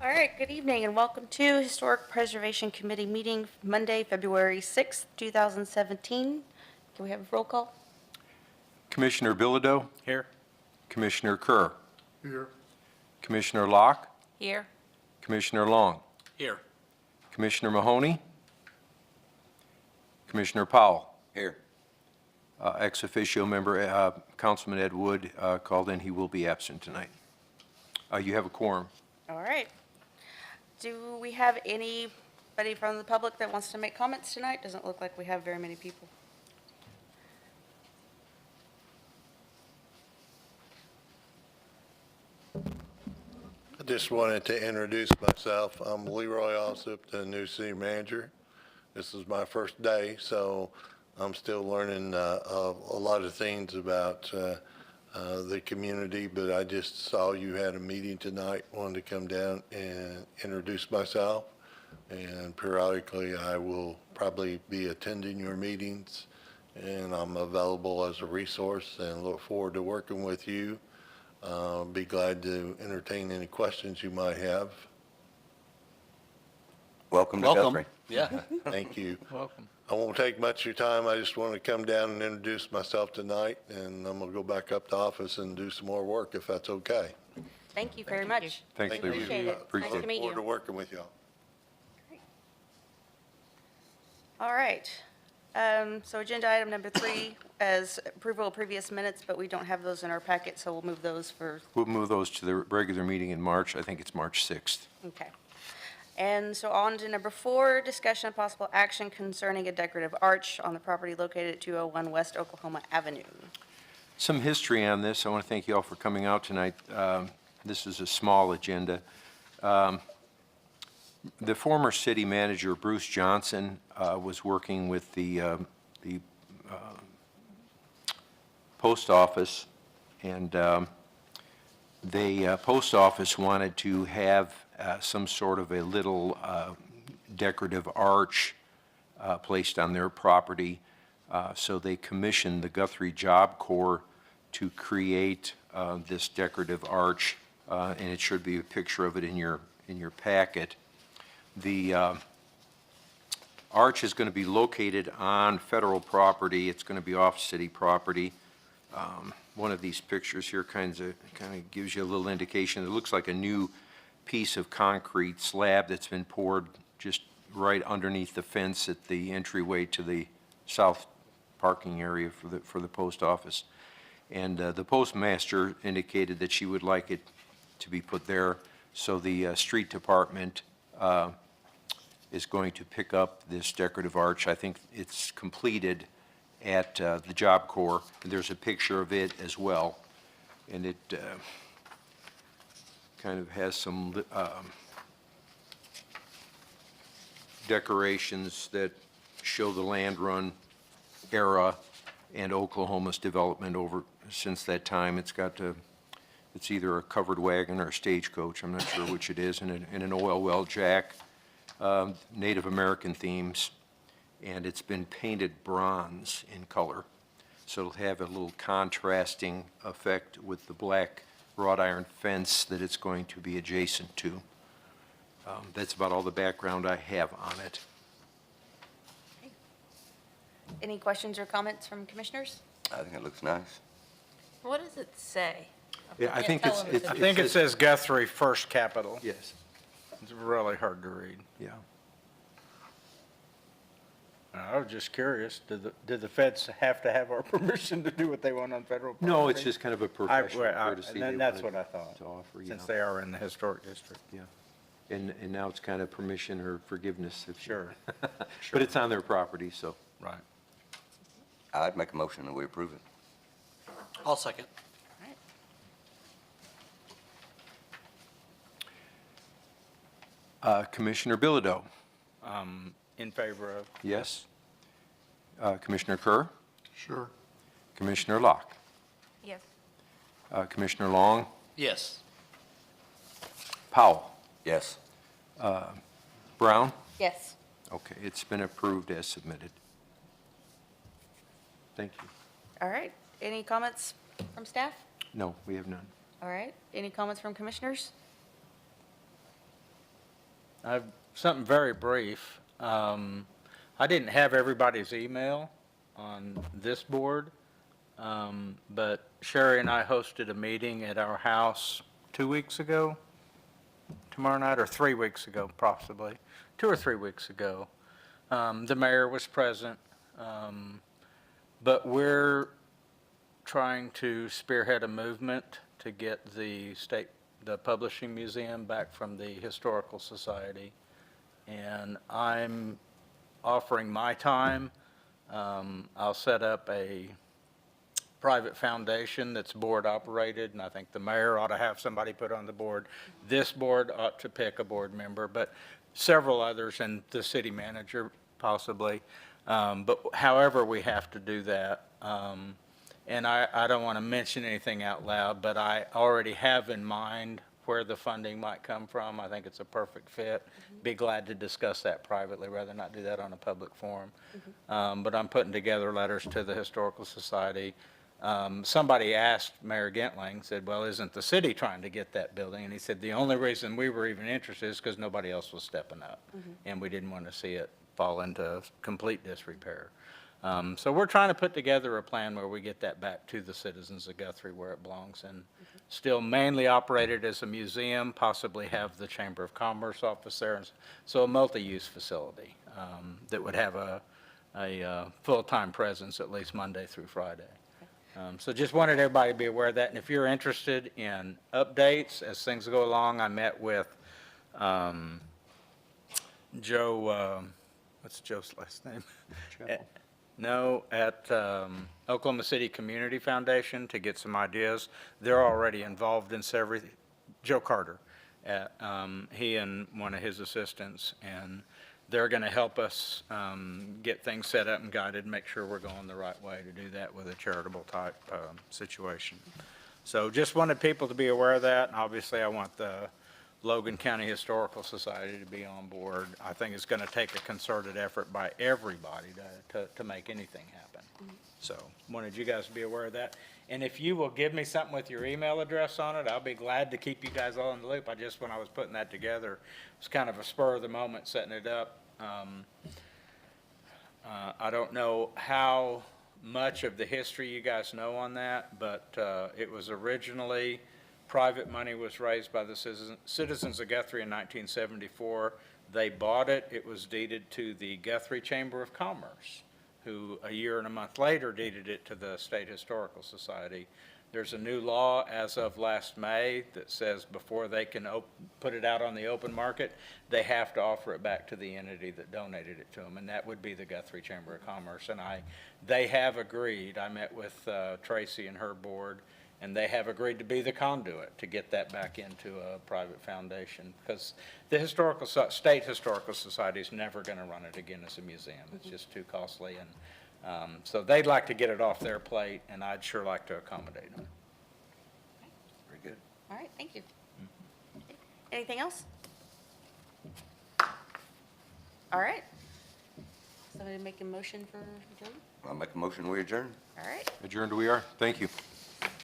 All right, good evening and welcome to Historic Preservation Committee meeting Monday, February 6th, 2017. Can we have a roll call? Commissioner Bilodeau, Here. Commissioner Kerr, Here. Commissioner Locke, Here. Commissioner Long, Here. Commissioner Mahoney, Commissioner Powell. Here. Ex officio member, Councilman Ed Wood called in. He will be absent tonight. You have a quorum. All right. Do we have anybody from the public that wants to make comments tonight? Doesn't look like we have very many people. I just wanted to introduce myself. I'm Leroy Alsup, the new city manager. This is my first day, so I'm still learning a lot of things about the community, but I just saw you had a meeting tonight, wanted to come down and introduce myself. And periodically, I will probably be attending your meetings, and I'm available as a resource and look forward to working with you. Be glad to entertain any questions you might have. Welcome to Guthrie. Yeah. Thank you. Welcome. I won't take much of your time. I just want to come down and introduce myself tonight, and I'm going to go back up to office and do some more work if that's okay. Thank you very much. Thanks, Thank Leroy. you. Appreciate it. Appreciate Nice to it. meet Look forward to you. working with y'all. All right. So agenda item number 3 is approval of previous minutes, but we don't have those in our packet, so we'll move those for, We'll move those to the regular meeting in March. I think it's March 6th. okay. And so on to number 4, discussion of possible action concerning a decorative arch on the property located at 201 West Oklahoma Avenue. Some history on this. I want to thank you all for coming out tonight. This is a small agenda. The former city manager, Bruce Johnson, was working with the post office, and the post office wanted to have some sort of a little decorative arch placed on their property. So they commissioned the Guthrie Job Corps to create this decorative arch, and it should be a picture of it in your packet. The arch is going to be located on federal property. It's going to be off city property. One of these pictures here kind of gives you a little indication. It looks like a new piece of concrete slab that's been poured just right underneath the fence at the entryway to the south parking area for the post office. And the postmaster indicated that she would like it to be put there. So the street department is going to pick up this decorative arch. I think it's completed at the Job Corps. There's a picture of it as well. And it kind of has some decorations that show the land run era and Oklahoma's development over since that time. It's got it's either a covered wagon or a stagecoach, I'm not sure which it is, and an oil well jack, Native American themes, and it's been painted bronze in color. So it'll have a little contrasting effect with the black wrought iron fence that it's going to be adjacent to. That's about all the background I have on it. Any questions or comments from commissioners? I think it looks nice. What does it say? Yeah, I think it's. Can't tell I think it says Guthrie First Capital. Yes, It's really hard to read. yeah. I was just curious, did the feds have to have our permission to do what they want on federal property? No, it's just kind of a professional Well, courtity. and they that's wanted what I thought, to offer, since yeah. they are in the historic district. Yeah, and now it's kind of permission or forgiveness. Sure. But it's on their property, so. Right. I'd make a motion that we approve it. I'll second. Commissioner Bilodeau, In favor of? yes. Commissioner Kerr, Sure. Commissioner Locke, Yes. Commissioner Long, Yes. Powell, Yes. Brown. Yes. Okay, it's been approved as submitted. Thank you. All right. Any comments from staff? No, we have none. All right. Any comments from commissioners? Something very brief. I didn't have everybody's email on this board, but Sherry and I hosted a meeting at our house 2 weeks ago, tomorrow night, or 3 weeks ago, possibly, 2 or 3 weeks ago. The mayor was present, but we're trying to spearhead a movement to get the publishing museum back from the Historical Society. And I'm offering my time. I'll set up a private foundation that's board operated, and I think the mayor ought to have somebody put on the board. This board ought to pick a board member, but several others, and the city manager possibly. But however we have to do that. And I don't want to mention anything out loud, but I already have in mind where the funding might come from. I think it's a perfect fit. Be glad to discuss that privately, rather not do that on a public forum. But I'm putting together letters to the Historical Society. Somebody asked Mayor Gentling, said, well, isn't the city trying to get that building? And he said, the only reason we were even interested is because nobody else was stepping up. And we didn't want to see it fall into complete disrepair. So we're trying to put together a plan where we get that back to the citizens of Guthrie where it belongs, and still mainly operated as a museum, possibly have the Chamber of Commerce office there. So a multi-use facility that would have a full-time presence at least Monday through Friday. So just wanted everybody to be aware of that. And if you're interested in updates as things go along, I met with Joe, what's Joe's last name? No, at Oklahoma City Community Foundation to get some ideas. They're already involved in several, Joe Carter, he and one of his assistants, and they're going to help us get things set up and guided, make sure we're going the right way to do that with a charitable type situation. So just wanted people to be aware of that. And obviously, I want the Logan County Historical Society to be on board. I think it's going to take a concerted effort by everybody to make anything happen. So wanted you guys to be aware of that. And if you will give me something with your email address on it, I'll be glad to keep you guys all in the loop. When I was putting that together, it was kind of a spur of the moment setting it up. I don't know how much of the history you guys know on that, but it was originally private money was raised by the citizens of Guthrie in 1974. They bought it. It was deeded to the Guthrie Chamber of Commerce, who a year and a month later deeded it to the State Historical Society. There's a new law as of last May that says before they can put it out on the open market, they have to offer it back to the entity that donated it to them, and that would be the Guthrie Chamber of Commerce. And they have agreed. I met with Tracy and her board, and they have agreed to be the conduit to get that back into a private foundation, because the State Historical Society is never going to run it again as a museum. It's just too costly, and so they'd like to get it off their plate, and I'd sure like to accommodate them. Very good. All right, thank you. Anything else? All right. Somebody make a motion for adjournment? I'll make a motion, we adjourn. All right. Adjourned we are. Thank you.